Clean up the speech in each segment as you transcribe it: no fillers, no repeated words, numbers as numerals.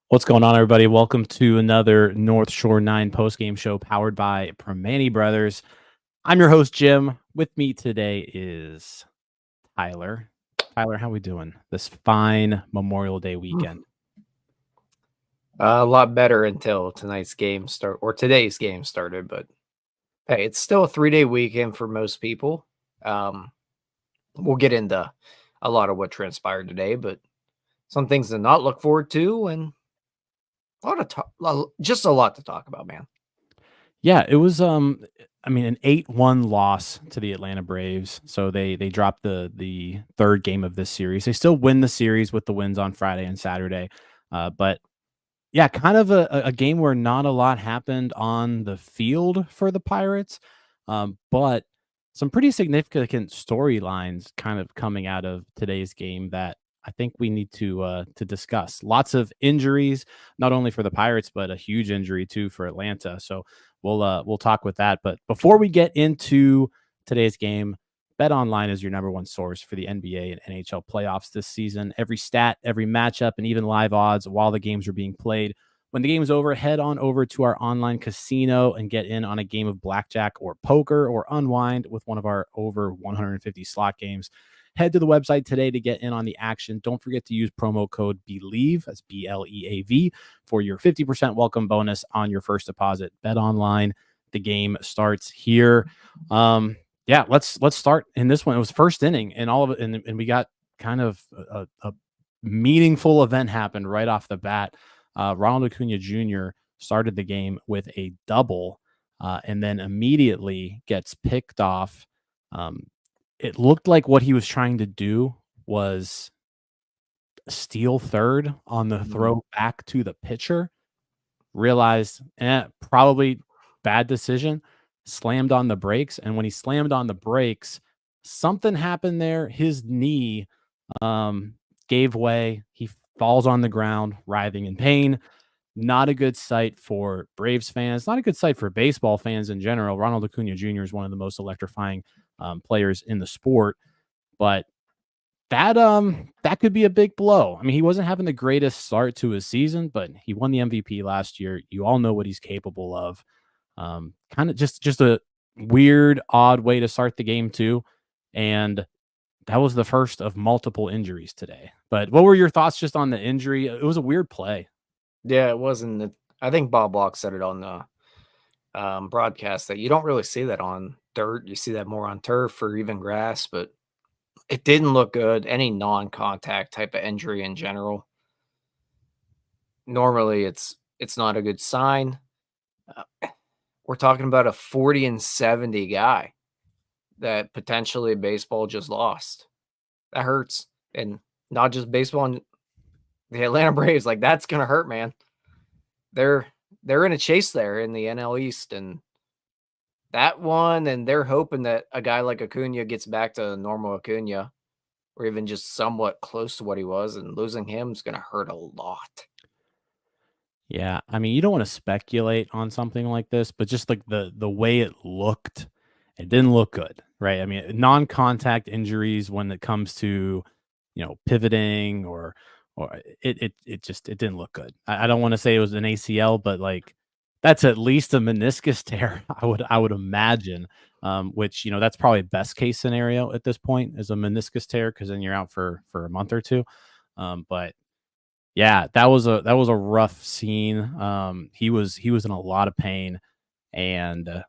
What's going on, everybody? Welcome to another North Shore 9 postgame show powered by Primanti Brothers. I'm your host, Jim. With me today is Tyler. Tyler, how we doing this fine Memorial Day weekend? A lot better until today's game started, but hey, it's still a 3-day weekend for most people. We'll get into a lot of what transpired today, but some things to not look forward to, and just a lot to talk about, man. Yeah, it was an 8-1 loss to the Atlanta Braves. So they dropped the third game of this series. They still win the series with the wins on Friday and Saturday. But yeah, kind of a game where not a lot happened on the field for the Pirates. But some pretty significant storylines kind of coming out of today's game that I think we need to discuss. Lots of injuries, not only for the Pirates, but a huge injury too for Atlanta. So we'll talk with that. But before we get into today's game, BetOnline is your number one source for the NBA and NHL playoffs this season. Every stat, every matchup, and even live odds while the games are being played. When the game is over, head on over to our online casino and get in on a game of blackjack or poker, or unwind with one of our over 150 slot games. Head to the website today to get in on the action. Don't forget to use promo code BELIEVE, that's BLEAV, for your 50% welcome bonus on your first deposit. BetOnline, the game starts here. Yeah, let's start in this one. It was first inning, and all of it, and we got kind of a meaningful event happened right off the bat. Ronald Acuña Jr. started the game with a double, and then immediately gets picked off. It looked like what he was trying to do was steal third on the throw back to the pitcher. Realized, probably bad decision. Slammed on the brakes, and when he slammed on the brakes, something happened there. His knee gave way. He falls on the ground, writhing in pain. Not a good sight for Braves fans. Not a good sight for baseball fans in general. Ronald Acuña Jr. is one of the most electrifying players in the sport, but that could be a big blow. I mean, he wasn't having the greatest start to his season, but he won the MVP last year. You all know what he's capable of. Kind of just a weird, odd way to start the game too. And that was the first of multiple injuries today. But what were your thoughts just on the injury? It was a weird play. Yeah, it wasn't. I think Bob Block said it on the broadcast that you don't really see that on dirt. You see that more on turf or even grass, but it didn't look good. Any non-contact type of injury in general, normally it's not a good sign. We're talking about a 40-70 guy that potentially baseball just lost. That hurts. And not just baseball and the Atlanta Braves. Like, that's going to hurt, man. They're in a chase there in the NL East, and that one, and they're hoping that a guy like Acuña gets back to normal Acuña, or even just somewhat close to what he was, and losing him is going to hurt a lot. Yeah, I mean, you don't want to speculate on something like this, but just like the way it looked, it didn't look good, right? I mean, non-contact injuries when it comes to, pivoting or it didn't look good. I don't want to say it was an ACL, but like that's at least a meniscus tear, I would imagine. Which, that's probably best case scenario at this point is a meniscus tear, because then you're out for a month or two. But yeah, that was a rough scene. He was in a lot of pain, and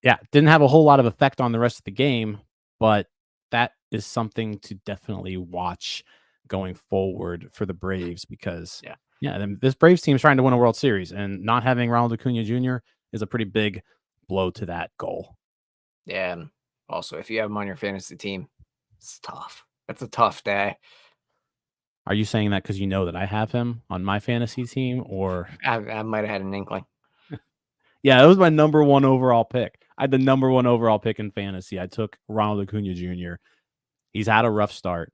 yeah, didn't have a whole lot of effect on the rest of the game, but that is something to definitely watch going forward for the Braves, because this Braves team is trying to win a World Series, and not having Ronald Acuña Jr. is a pretty big blow to that goal. Yeah, and also if you have him on your fantasy team, it's tough. It's a tough day. Are you saying that because you know that I have him on my fantasy team, or? I might have had an inkling. Yeah, it was my number 1 overall pick. I had the number 1 overall pick in fantasy. I took Ronald Acuña Jr. He's had a rough start,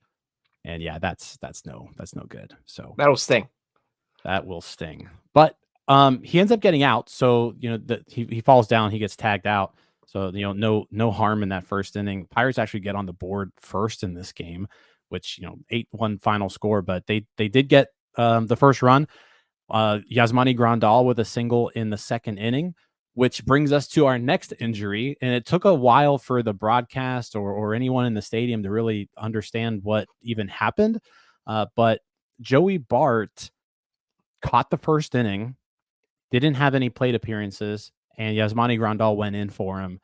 and yeah, that's no good. So That'll sting. that will sting. But he ends up getting out, so he falls down, he gets tagged out. So no harm in that first inning. Pirates actually get on the board first in this game, which 8-1 final score, but they did get the first run. Yasmani Grandal with a single in the second inning, which brings us to our next injury. And it took a while for the broadcast or anyone in the stadium to really understand what even happened. But Joey Bart caught the first inning, didn't have any plate appearances, and Yasmani Grandal went in for him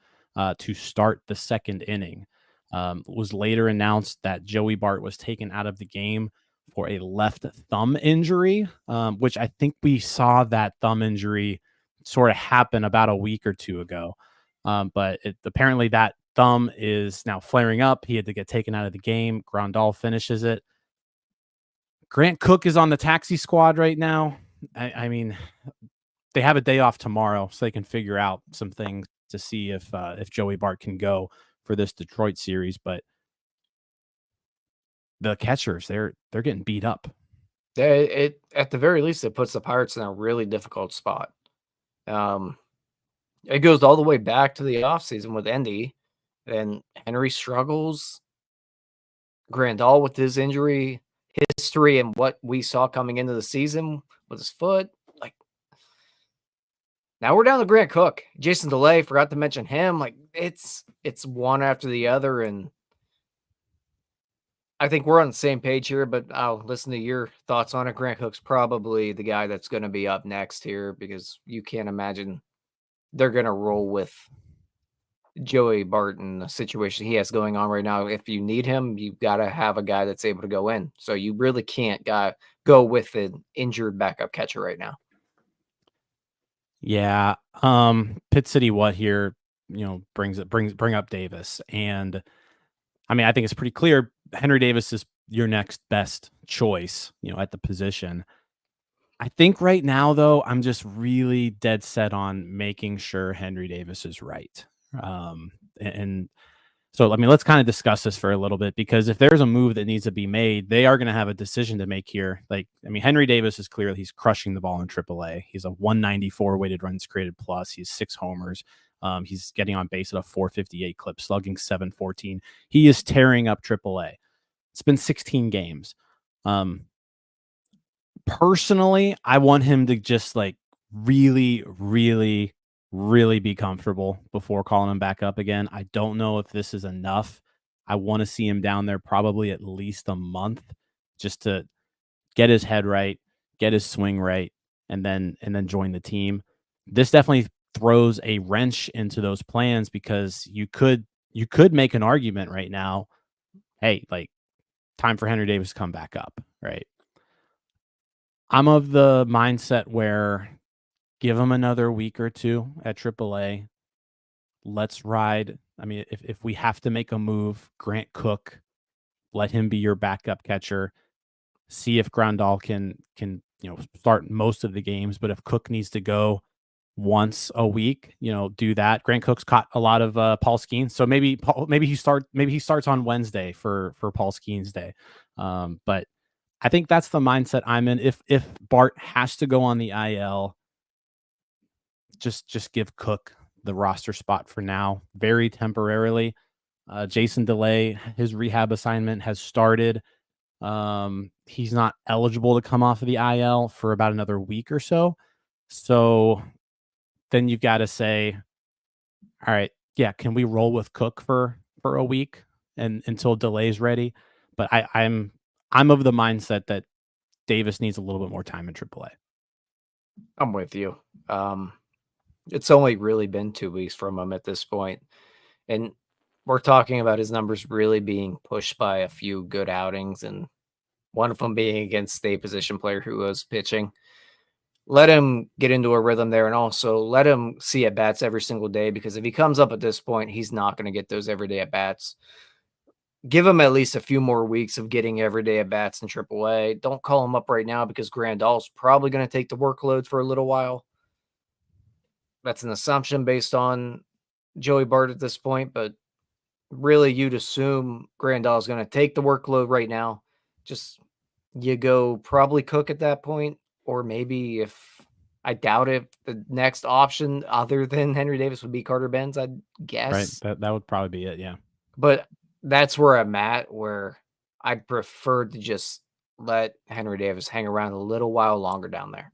to start the second inning. Was later announced that Joey Bart was taken out of the game for a left thumb injury, which I think we saw that thumb injury sort of happen about a week or two ago. But apparently that thumb is now flaring up. He had to get taken out of the game. Grandal finishes it. Grant Cook is on the taxi squad right now. I mean, they have a day off tomorrow, so they can figure out some things to see if Joey Bart can go for this Detroit series. But the catchers, they're getting beat up. It at the very least, it puts the Pirates in a really difficult spot. It goes all the way back to the offseason with Endy, and Henry struggles. Grandal with his injury history and what we saw coming into the season with his foot. Like, now we're down to Grant Cook. Jason DeLay, forgot to mention him. Like, it's one after the other, and I think we're on the same page here, but I'll listen to your thoughts on it. Grant Cook's probably the guy that's going to be up next here because you can't imagine they're going to roll with Joey Bart in the situation he has going on right now. If you need him, you've got to have a guy that's able to go in. So you really can't go with an injured backup catcher right now. Yeah. Pitt City what here, bring up Davis. And I mean, I think it's pretty clear Henry Davis is your next best choice, at the position. I think right now, though, I'm just really dead set on making sure Henry Davis is right. And so, I mean, let's kind of discuss this for a little bit, because if there's a move that needs to be made, they are going to have a decision to make here. Like, I mean, Henry Davis is clearly, he's crushing the ball in AAA. He's a 194 weighted runs created plus. He's 6 homers. He's getting on base at a 458 clip, slugging 714. He is tearing up AAA. It's been 16 games. Personally, I want him to just like really, really, really be comfortable before calling him back up again. I don't know if this is enough. I want to see him down there probably at least a month just to get his head right, get his swing right, and then join the team. This definitely throws a wrench into those plans, because you could make an argument right now, hey, like, time for Henry Davis to come back up, right? I'm of the mindset where give him another week or two at AAA. Let's ride. I mean, if we have to make a move, Grant Cook, let him be your backup catcher. See if Grandal can start most of the games. But if Cook needs to go once a week, do that. Grant Cook's caught a lot of Paul Skeens, so maybe he starts on Wednesday for Paul Skeens Day. But I think that's the mindset I'm in. If Bart has to go on the IL, just give Cook the roster spot for now, very temporarily. Jason DeLay, his rehab assignment has started. He's not eligible to come off of the IL for about another week or so. So then you've got to say, all right, yeah, can we roll with Cook for a week and until DeLay's ready? But I'm of the mindset that Davis needs a little bit more time in AAA. I'm with you. It's only really been 2 weeks from him at this point, and we're talking about his numbers really being pushed by a few good outings, and one of them being against a position player who was pitching. Let him get into a rhythm there, and also let him see at-bats every single day, because if he comes up at this point, he's not going to get those everyday at-bats. give him at least a few more weeks of getting everyday at bats in AAA. Don't call him up right now because Grandal's probably going to take the workload for a little while. That's an assumption based on Joey Bart at this point, but really you'd assume Grandal is going to take the workload right now. Just you go probably Cook at that point, or maybe if I doubt it, the next option other than Henry Davis would be Carter Benz, I'd guess. Right. That would probably be it. Yeah. But that's where I'm at, where I'd prefer to just let Henry Davis hang around a little while longer down there.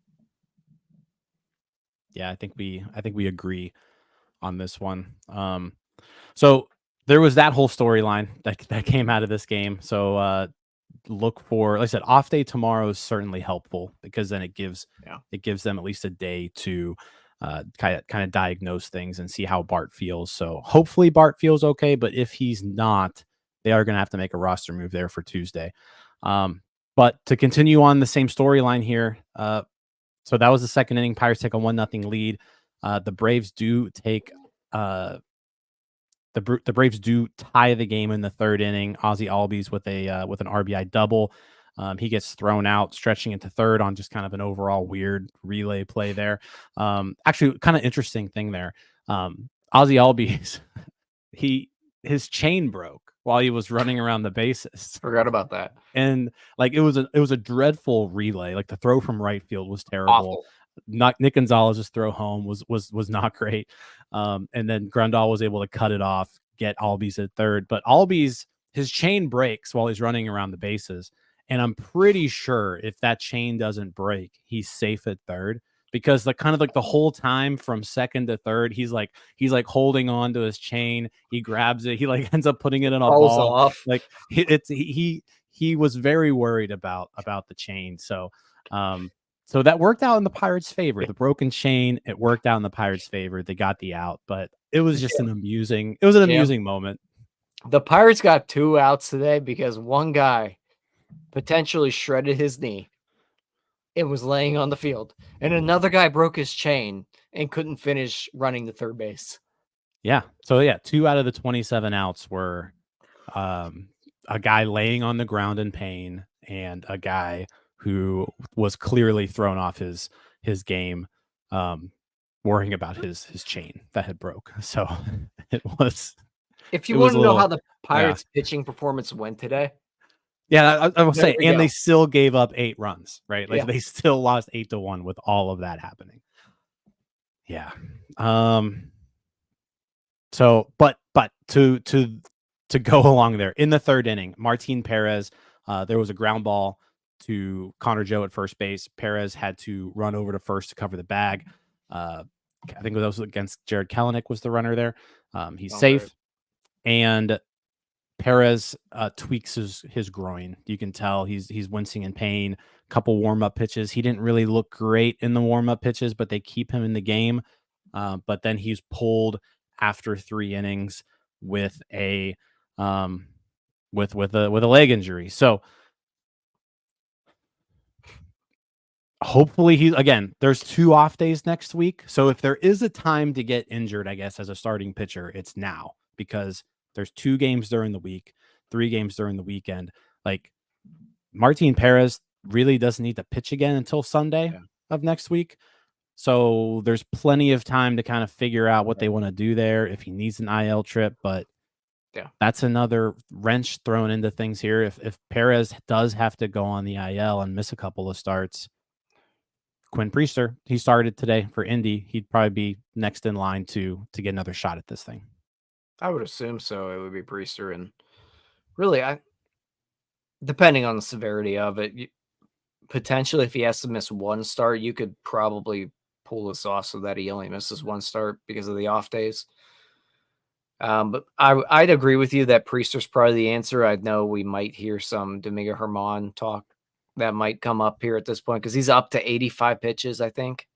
Yeah, I think we agree on this one. So there was that whole storyline that came out of this game. So look for, like I said, off day tomorrow is certainly helpful because then it gives them at least a day to kind of diagnose things and see how Bart feels. So hopefully Bart feels okay, but if he's not, they are going to have to make a roster move there for Tuesday. But to continue on the same storyline here, so that was the second inning. Pirates take a 1-0 lead. The Braves do take the Braves do tie the game in the third inning. Ozzie Albies with an RBI double. He gets thrown out, stretching into third on just kind of an overall weird relay play there. Actually, kind of interesting thing there. Ozzie Albies, his chain broke while he was running around the bases. Forgot about that. And like it was a dreadful relay. Like the throw from right field was terrible. Awful. Nick Gonzalez's throw home was not great. And then Grandal was able to cut it off, get Albies at third. But Albies, his chain breaks while he's running around the bases. And I'm pretty sure if that chain doesn't break, he's safe at third. Because the whole time from second to third, he's like holding on to his chain. He grabs it. He like ends up putting it in a ball. Off. Like he was very worried about the chain. So so that worked out in the Pirates' favor. The broken chain, it worked out in the Pirates' favor. They got the out, but it was just an amusing moment. The Pirates got 2 outs today because one guy potentially shredded his knee and was laying on the field, and another guy broke his chain and couldn't finish running to third base. Yeah. So yeah, 2 out of the 27 outs were a guy laying on the ground in pain and a guy who was clearly thrown off his game, worrying about his chain that had broke. So it was. If you want to know how the Pirates pitching performance went today. Yeah, I will say, and they still gave up 8 runs, right? Like they still lost 8-1 with all of that happening. Yeah. So, but to go along there in the third inning, Martin Perez, there was a ground ball to Connor Joe at first base. Perez had to run over to first to cover the bag. I think that was against Jared Kelenic was the runner there. He's safe. And Perez tweaks his groin. You can tell he's wincing in pain. Couple warm-up pitches. He didn't really look great in the warm-up pitches, but they keep him in the game. But then he's pulled after 3 innings with a with a leg injury. So hopefully there's 2 off days next week. So if there is a time to get injured, I guess, as a starting pitcher, it's now, because there's 2 games during the week, 3 games during the weekend. Like Martin Perez really doesn't need to pitch again until Sunday of next week. So there's plenty of time to kind of figure out what they want to do there if he needs an IL trip. But that's another wrench thrown into things here. If Perez does have to go on the IL and miss a couple of starts, Quinn Priester, he started today for Indy. He'd probably be next in line to get another shot at this thing. I would assume so. It would be Priester, and really, depending on the severity of it, potentially if he has to miss 1 start, you could probably pull this off so that he only misses 1 start because of the off days. But I'd agree with you that Priester's probably the answer. I know we might hear some Domingo Germán talk that might come up here at this point because he's up to 85 pitches, I think.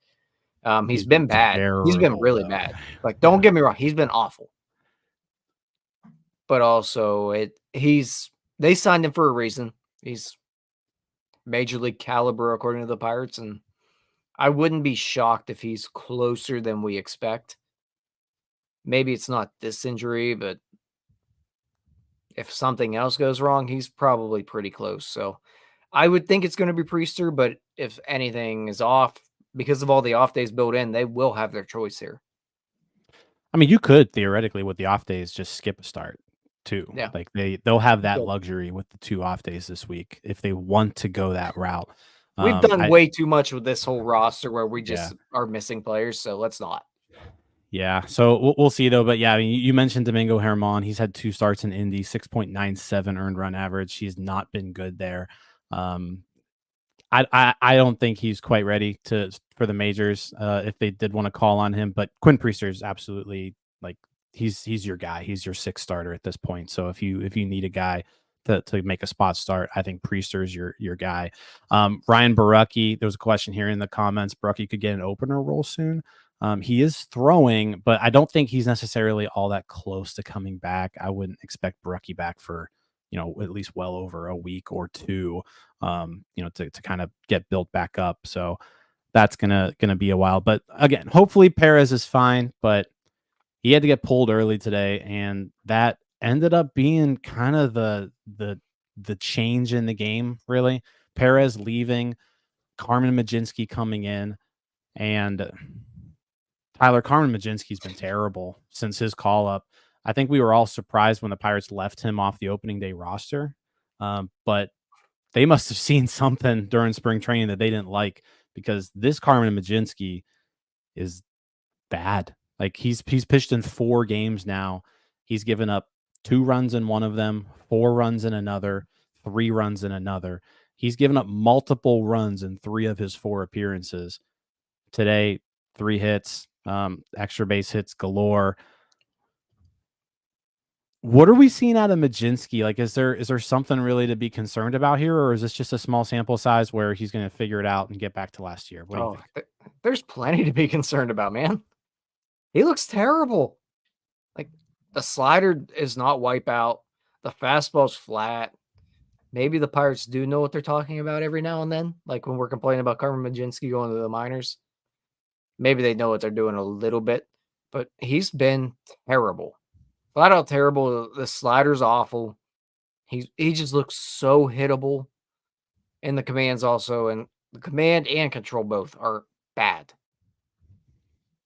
He's been bad. He's been really bad. Like, don't get me wrong, he's been awful. But also, they signed him for a reason. He's major league caliber according to the Pirates, and I wouldn't be shocked if he's closer than we expect. Maybe it's not this injury, but If something else goes wrong, he's probably pretty close. So I would think it's going to be Priester, but if anything is off because of all the off days built in, they will have their choice here. I mean, you could theoretically with the off days just skip a start too. Yeah. Like they'll have that Yeah. luxury with the 2 off days this week if they want to go that route. We've done I way too much with this whole roster where we yeah. just are missing players, so let's not. Yeah, so we'll see though. But yeah, I mean, you mentioned Domingo Herman. He's had 2 starts in Indy, 6.97 earned run average. He's not been good there. Um, I don't think he's quite ready for the majors. If they did want to call on him, but Quinn Priester is absolutely like he's your guy. He's your 6th starter at this point. So if you need a guy to make a spot start, I think Priester is your guy. Ryan Barucki, there was a question here in the comments. Barucki could get an opener role soon. He is throwing, but I don't think he's necessarily all that close to coming back. I wouldn't expect Barucki back for at least well over a week or 2. To kind of get built back up. So that's gonna be a while. But again, hopefully Perez is fine. But he had to get pulled early today, and that ended up being kind of the change in the game. Really, Perez leaving, Carmen Majinski coming in, and Tyler Carmen Majinski's been terrible since his call up. I think we were all surprised when the Pirates left him off the opening day roster. But they must have seen something during spring training that they didn't like, because this Carmen Majinski is bad. Like he's pitched in 4 games now. He's given up 2 runs in one of them, 4 runs in another, 3 runs in another. He's given up multiple runs in 3 of his 4 appearances. Today, 3 hits, extra base hits galore. What are we seeing out of Majinski? Like, is there something really to be concerned about here, or is this just a small sample size where he's going to figure it out and get back to last year? What do you think? There's plenty to be concerned about, man. He looks terrible. Like the slider is not wipeout. The fastball's flat. Maybe the Pirates do know what they're talking about every now and then. Like when we're complaining about Carmen Majinski going to the minors. Maybe they know what they're doing a little bit, but he's been terrible. Flat out terrible. The slider's awful. He just looks so hittable. And the commands also, and the command and control both are bad.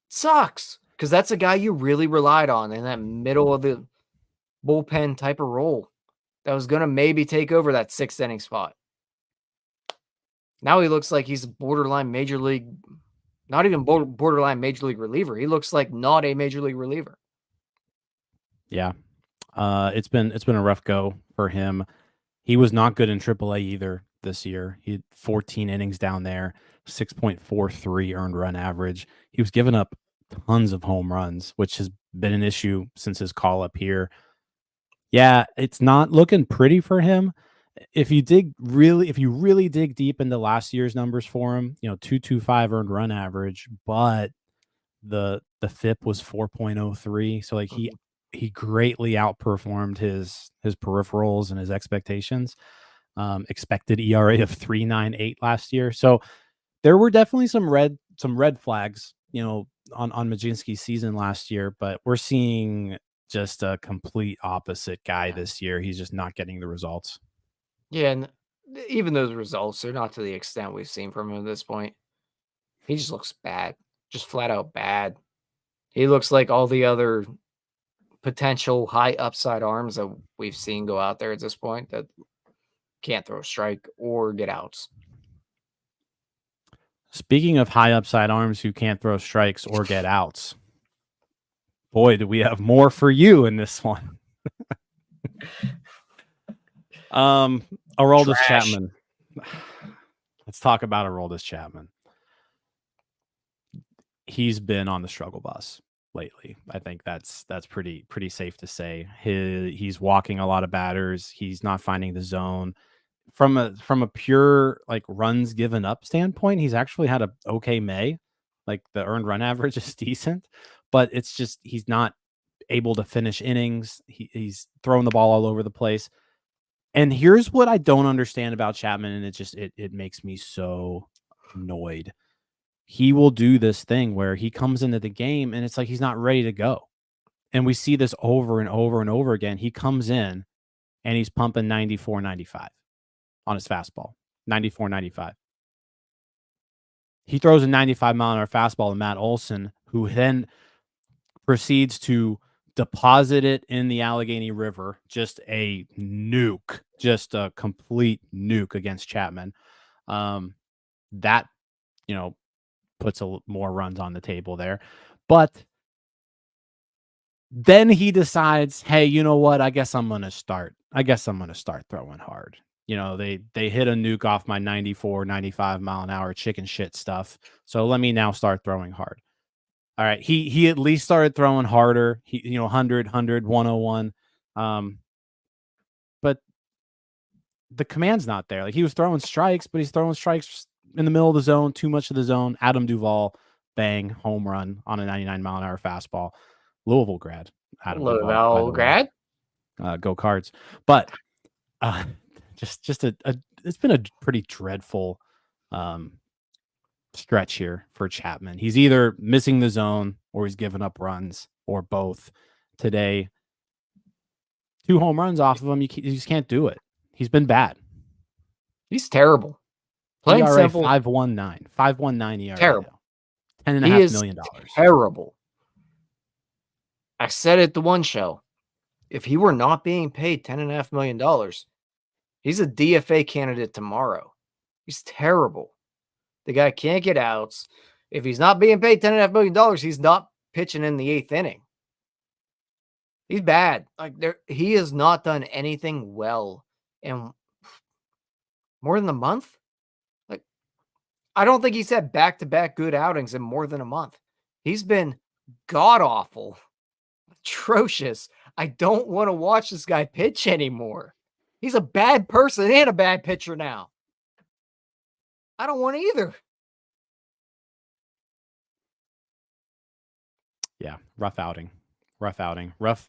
Sucks, because that's a guy you really relied on in that middle of the bullpen type of role that was going to maybe take over that 6th inning spot. Now he looks like he's a borderline major league, not even borderline major league reliever. He looks like not a major league reliever. Yeah. It's been a rough go for him. He was not good in AAA either this year. He had 14 innings down there, 6.43 earned run average. He was giving up tons of home runs, which has been an issue since his call up here. Yeah, it's not looking pretty for him. If you really dig deep into last year's numbers for him, 2.25 earned run average, but the FIP was 4.03. So like he greatly outperformed his peripherals and his expectations. Expected ERA of 3.98 last year. So there were definitely some red flags, on Majinski's season last year, but we're seeing just a complete opposite guy this year. He's just not getting the results. Yeah, and even those results are not to the extent we've seen from him at this point. He just looks bad, just flat out bad. He looks like all the other potential high upside arms that we've seen go out there at this point that can't throw a strike or get outs. Speaking of high upside arms who can't throw strikes or get outs, boy, do we have more for you in this one. Aroldis Chapman. Let's talk about Aroldis Chapman. He's been on the struggle bus lately. I think that's pretty safe to say. He's walking a lot of batters. He's not finding the zone. From a pure like runs given up standpoint, he's actually had a okay May. Like the earned run average is decent, but it's just he's not able to finish innings. He's throwing the ball all over the place. And here's what I don't understand about Chapman, and it makes me so annoyed. He will do this thing where he comes into the game and it's like he's not ready to go. And we see this over and over and over again. He comes in and he's pumping 94, 95 on his fastball. 94, 95. He throws a 95-mile-an-hour fastball to Matt Olson, who then proceeds to deposit it in the Allegheny River. Just a nuke, just a complete nuke against Chapman. That, puts more runs on the table there. But then he decides, hey, you know what? I guess I'm going to start throwing hard. They hit a nuke off my 94, 95 mile an hour chicken shit stuff. So let me now start throwing hard. All right. He at least started throwing harder. 100, 101. But the command's not there. Like, he was throwing strikes, but he's throwing strikes in the middle of the zone, too much of the zone. Adam Duvall, bang, home run on a 99-mile-an-hour fastball. Louisville grad, Adam Duvall, by the way. Go Cards. But just it's been a pretty dreadful stretch here for Chapman. He's either missing the zone or he's giving up runs, or both. Today, 2 home runs off of him. You just can't do it. He's been bad. He's terrible. Plain ERA simple. 5.19. 5.19 ERA. Terrible. $10.5 million. Terrible. I said it the one show. If he were not being paid $10.5 million, he's a DFA candidate tomorrow. He's terrible. The guy can't get outs. If he's not being paid $10.5 million, he's not pitching in the 8th inning. He's bad. He has not done anything well in more than a month. I don't think he's had back-to-back good outings in more than a month. He's been god-awful, atrocious. I don't want to watch this guy pitch anymore. He's a bad person and a bad pitcher now. I don't want either. Yeah, rough outing. Rough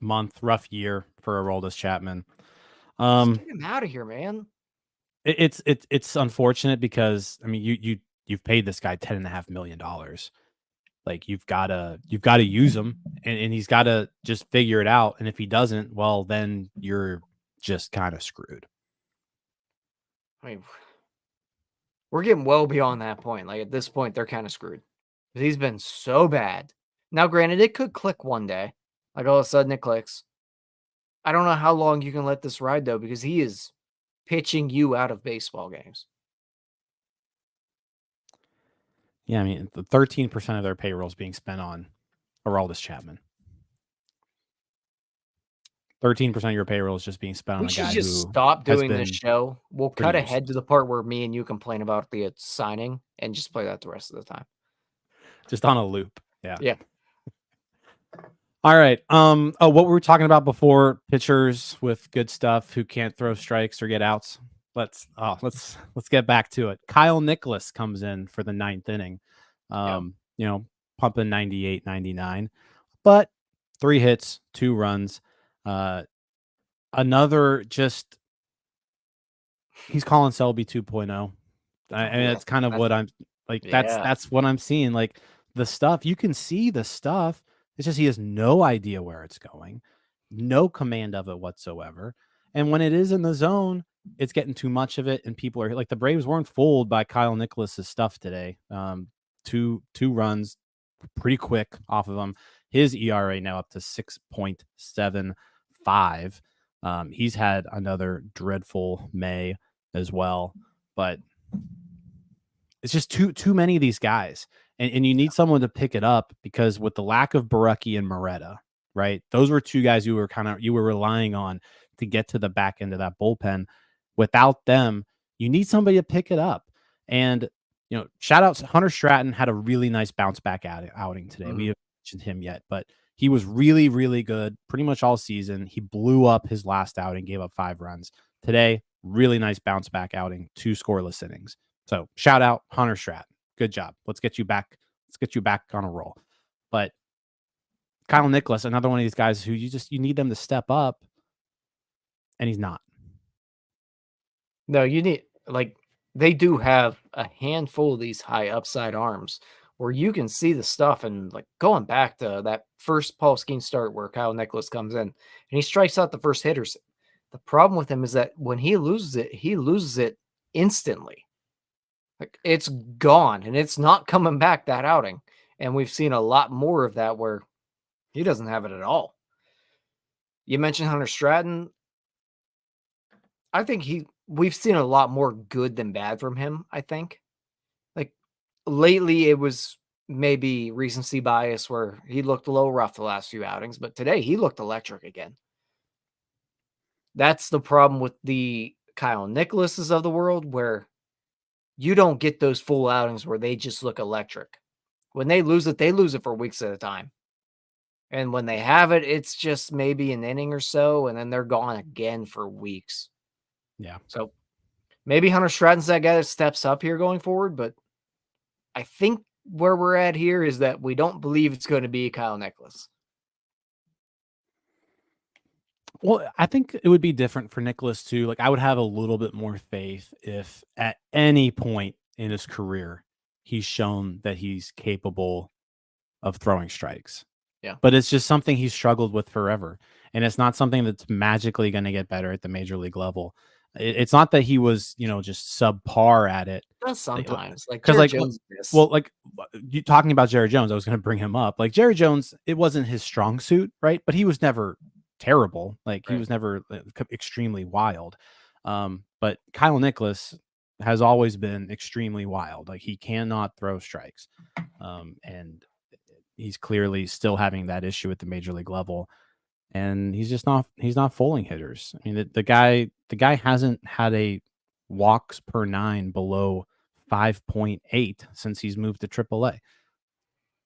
month, rough year for Aroldis Chapman. Just get him out of here, man. It's unfortunate because, I mean, you've paid this guy $10.5 million. Like, you've got to use him, and he's got to just figure it out. And if he doesn't, well, then you're just kind of screwed. I mean, we're getting well beyond that point. Like, at this point, they're kind of screwed. He's been so bad. Now, granted, it could click one day. Like, all of a sudden it clicks. I don't know how long you can let this ride, though, because he is pitching you out of baseball games. Yeah, I mean, 13% of their payroll is being spent on Aroldis Chapman. 13% of your payroll is just being spent on a guy who We should just stop doing this show. We'll cut ahead to the part where me and you complain about the signing and just play that the rest of the time. Just on a loop. Yeah. Yeah. All right. What we were talking about before, pitchers with good stuff who can't throw strikes or get outs. Let's get back to it. Kyle Nicholas comes in for the 9th inning. Pumping 98, 99. But 3 hits, 2 runs. Another just, he's calling Selby 2.0. I mean, that's kind of what I'm like. That's what I'm seeing. Like, the stuff, you can see the stuff. It's just he has no idea where it's going, no command of it whatsoever. And when it is in the zone, it's getting too much of it. And people are like, the Braves weren't fooled by Kyle Nicholas's stuff today. 2 runs pretty quick off of him. His ERA now up to 6.75. He's had another dreadful May as well, but it's just too many of these guys. And you need someone to pick it up, because with the lack of Barucki and Moretta, right? Those were 2 guys you were relying on to get to the back end of that bullpen. Without them, you need somebody to pick it up. And, shout out to Hunter Stratton, had a really nice bounce back outing today. We haven't mentioned him yet, but he was really, really good pretty much all season. He blew up his last outing, gave up 5 runs. Today, really nice bounce back outing, 2 scoreless innings. So shout out Hunter Stratton. Good job. Let's get you back on a roll. But Kyle Nicholas, another one of these guys who you need them to step up, and he's not. No, you need, they do have a handful of these high upside arms where you can see the stuff. And going back to that first Paul Skeens start where Kyle Nicholas comes in and he strikes out the first hitters. The problem with him is that when he loses it instantly. Like, it's gone, and it's not coming back that outing. And we've seen a lot more of that where he doesn't have it at all. You mentioned Hunter Stratton. I think we've seen a lot more good than bad from him, I think. Like, lately it was maybe recency bias where he looked a little rough the last few outings, but today he looked electric again. That's the problem with the Kyle Nicholases of the world, where you don't get those full outings where they just look electric. When they lose it for weeks at a time. And when they have it, it's just maybe an inning or so, and then they're gone again for weeks. Yeah. So maybe Hunter Stratton's that guy that steps up here going forward, but I think where we're at here is that we don't believe it's going to be Kyle Nicholas. Well, I think it would be different for Nicholas too. Like, I would have a little bit more faith if at any point in his career he's shown that he's capable of throwing strikes. Yeah. But it's just something he's struggled with forever. And it's not something that's magically going to get better at the major league level. It's not that he was, just subpar at it. Does sometimes. Like, Because, Jared Jones. you talking about Jerry Jones, I was going to bring him up. Like, Jerry Jones, it wasn't his strong suit, right? But he was never terrible. Like, he was never extremely wild. But Kyle Nicholas has always been extremely wild. Like, he cannot throw strikes. And he's clearly still having that issue at the major league level. And he's not fooling hitters. I mean, the guy hasn't had a walks per 9 below 5.8 since he's moved to AAA.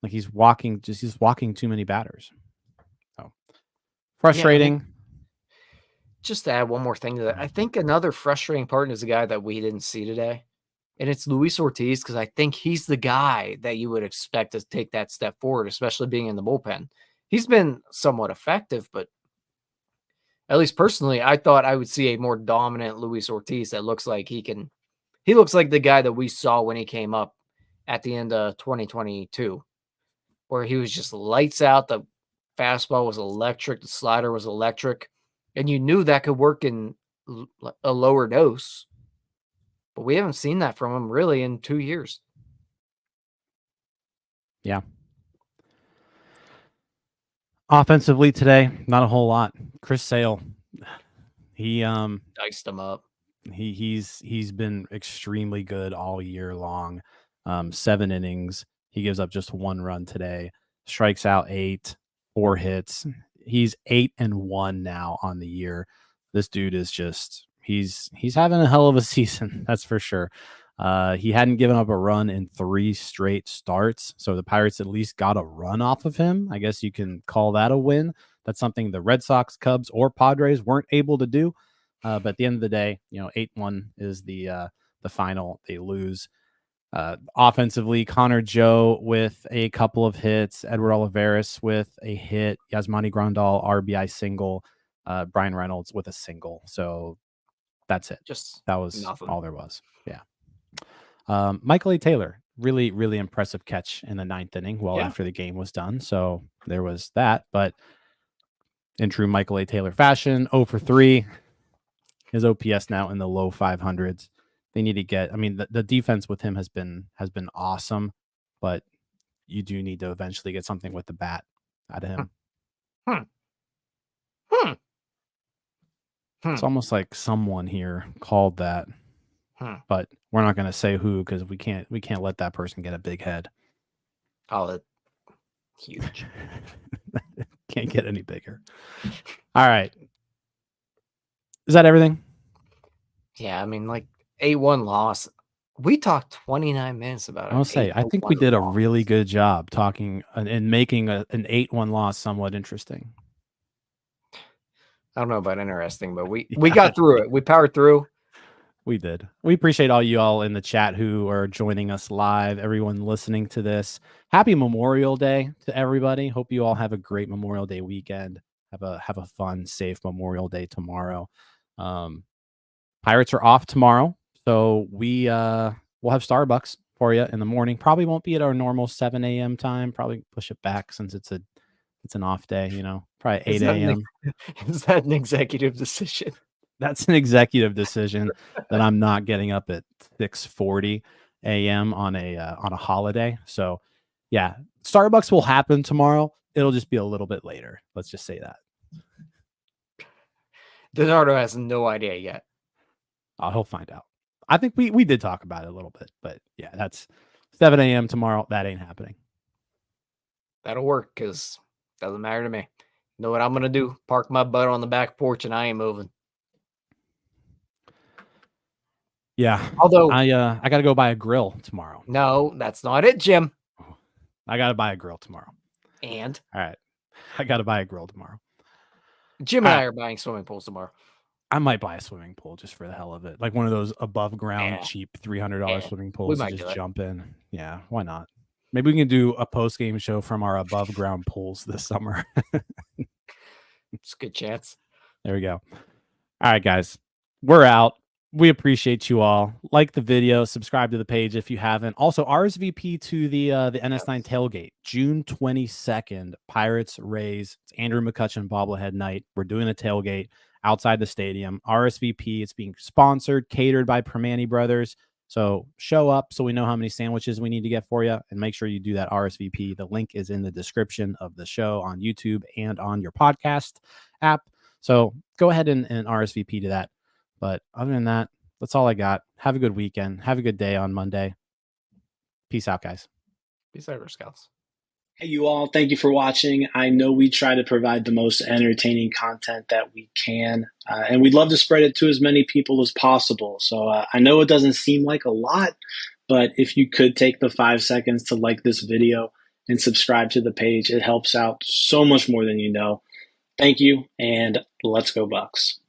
Like, he's walking too many batters. So frustrating. Yeah, just to add one more thing to that, I think another frustrating part is a guy that we didn't see today, and it's Luis Ortiz, because I think he's the guy that you would expect to take that step forward, especially being in the bullpen. He's been somewhat effective, but at least personally, I thought I would see a more dominant Luis Ortiz that looks like he looks like the guy that we saw when he came up at the end of 2022, where he was just lights out. The fastball was electric. The slider was electric. And you knew that could work in a lower dose. But we haven't seen that from him really in 2 years. Yeah. Offensively today, not a whole lot. Chris Sale, he diced him up. He's been extremely good all year long. 7 innings. He gives up just 1 run today. Strikes out 8, 4 hits. He's 8-1 now on the year. This dude is just he's having a hell of a season, that's for sure. He hadn't given up a run in 3 straight starts, so the Pirates at least got a run off of him. I guess you can call that a win. That's something the Red Sox, Cubs, or Padres weren't able to do. But at the end of the day, 8-1 is the final. They lose. Offensively, Connor Joe with a couple of hits, Edward Olivares with a hit, Yasmani Grandal RBI single, Brian Reynolds with a single. So that's it. That was nothing. All there was. Yeah. Michael A. Taylor, really, really impressive catch in the 9th inning after the game was done. So there was that. But in true Michael A. Taylor fashion, 0 for 3. His OPS now in the low 500s. They need to get. I mean, the defense with him has been awesome, but you do need to eventually get something with the bat out of him. It's almost like someone here called that, but we're not going to say who because we can't let that person get a big head. Oh, it's huge. Can't get any bigger. All right. Is that everything? Yeah, I mean, like 8-1 loss. We talked 29 minutes about it. I'll say, I think we did a really good job talking and making an 8-1 loss somewhat interesting. I don't know about interesting, but we got through it. We powered through. We did. We appreciate all you all in the chat who are joining us live, everyone listening to this. Happy Memorial Day to everybody. Hope you all have a great Memorial Day weekend. Have a fun, safe Memorial Day tomorrow. Pirates are off tomorrow, so we'll have Starbucks for you in the morning. Probably won't be at our normal 7 a.m. time. Probably push it back since it's an off day. Probably 8 a.m. Is that an executive decision? That's an executive decision that I'm not getting up at 6:40 a.m. on a holiday. So, yeah, Starbucks will happen tomorrow. It'll just be a little bit later. Let's just say that. Donardo has no idea yet. He'll find out. I think we did talk about it a little bit, but yeah, that's 7 a.m. tomorrow. That ain't happening. That'll work because it doesn't matter to me. You know what I'm gonna do? Park my butt on the back porch and I ain't moving. Yeah. Although I got to go buy a grill tomorrow. no, that's not it, Jim. I got to buy a grill tomorrow. And All right. I got to buy a grill tomorrow. Jim and I are buying swimming pools tomorrow. I might buy a swimming pool just for the hell of it. Like one of those above ground, cheap $300 swimming pools to just jump in. Yeah, why not? Maybe we can do a post-game show from our above ground pools this summer. It's a good chance. There we go. All right, guys. We're out. We appreciate you all. Like the video, subscribe to the page if you haven't. Also, RSVP to the NS9 tailgate, June 22nd, Pirates Rays. It's Andrew McCutchen bobblehead night. We're doing a tailgate outside the stadium. RSVP. It's being sponsored, catered by Primanti Brothers. So show up so we know how many sandwiches we need to get for you, and make sure you do that RSVP. The link is in the description of the show on YouTube and on your podcast app. So go ahead and RSVP to that. But other than that, that's all I got. Have a good weekend. Have a good day on Monday. Peace out, guys. Peace out, Scouts. Hey, you all. Thank you for watching. I know we try to provide the most entertaining content that we can, and we'd love to spread it to as many people as possible. So I know it doesn't seem like a lot, but if you could take the 5 seconds to like this video and subscribe to the page, it helps out so much more than you know. Thank you, and let's go Bucs.